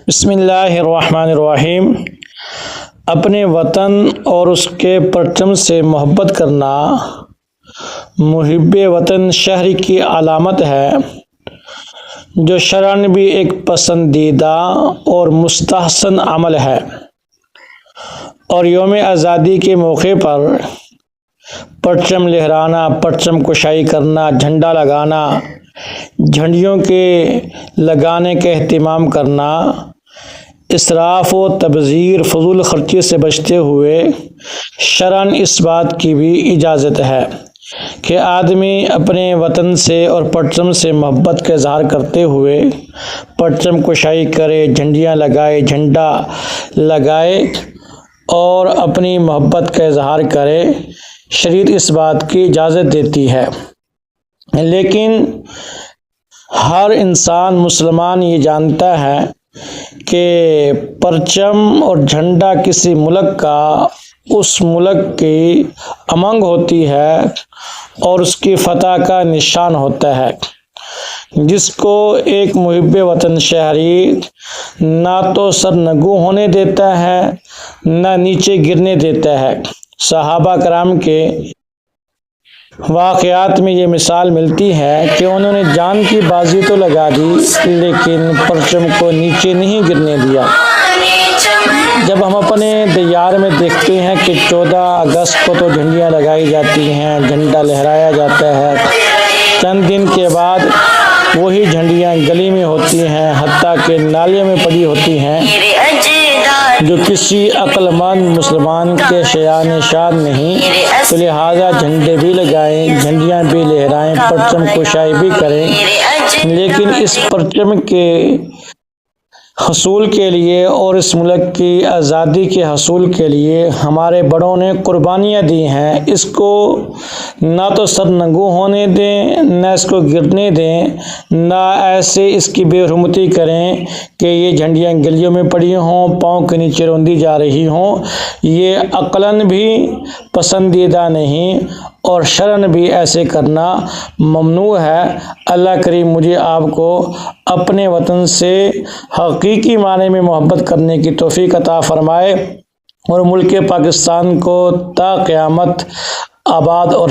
بسم اللہ الرحمن الرحیم۔ اپنے وطن اور اس کے پرچم سے محبت کرنا محب وطن شہری کی علامت ہے، جو شرعاً بھی ایک پسندیدہ اور مستحسن عمل ہے، اور یوم آزادی کے موقع پر پرچم لہرانا، پرچم کشائی کرنا، جھنڈا لگانا، جھنڈیوں کے لگانے کا اہتمام کرنا، اسراف و تبذیر، فضول خرچی سے بچتے ہوئے شرعاً اس بات کی بھی اجازت ہے کہ آدمی اپنے وطن سے اور پرچم سے محبت کا اظہار کرتے ہوئے پرچم کشائی کرے، جھنڈیاں لگائے، جھنڈا لگائے اور اپنی محبت کا اظہار کرے۔ شریعت اس بات کی اجازت دیتی ہے، لیکن ہر انسان مسلمان یہ جانتا ہے کہ پرچم اور جھنڈا کسی ملک کا اس ملک کی امنگ ہوتی ہے اور اس کی فتح کا نشان ہوتا ہے، جس کو ایک محب وطن شہری نہ تو سرنگوں ہونے دیتا ہے، نہ نیچے گرنے دیتا ہے۔ صحابہ کرام کے واقعات میں یہ مثال ملتی ہے کہ انہوں نے جان کی بازی تو لگا دی، لیکن پرچم کو نیچے نہیں گرنے دیا۔ جب ہم اپنے دیار میں دیکھتے ہیں کہ 14 اگست کو تو جھنڈیاں لگائی جاتی ہیں، جھنڈا لہرایا جاتا ہے، چند دن کے بعد وہی جھنڈیاں گلی میں ہوتی ہیں، حتیٰ کہ نالیوں میں پڑی ہوتی ہیں، جو کسی عقل مند مسلمان کے شایان شان نہیں، تو لہٰذا جھنڈے بھی لگائیں، جھنڈیاں بھی لہرائیں، پرچم کشائی بھی کریں، لیکن اس پرچم کے حصول کے لیے اور اس ملک کی آزادی کے حصول کے لیے ہمارے بڑوں نے قربانیاں دی ہیں، اس کو نہ تو سرنگوں ہونے دیں، نہ اس کو گرنے دیں، نہ ایسے اس کی بے حرمتی کریں کہ یہ جھنڈیاں گلیوں میں پڑی ہوں، پاؤں کے نیچے روندی جا رہی ہوں۔ یہ عقلاً بھی پسندیدہ نہیں اور شرعاً بھی ایسے کرنا ممنوع ہے۔ اللہ کریم مجھے آپ کو اپنے وطن سے حقیقی معنی میں محبت کرنے کی توفیق عطا فرمائے اور ملک پاکستان کو تا قیامت آباد اور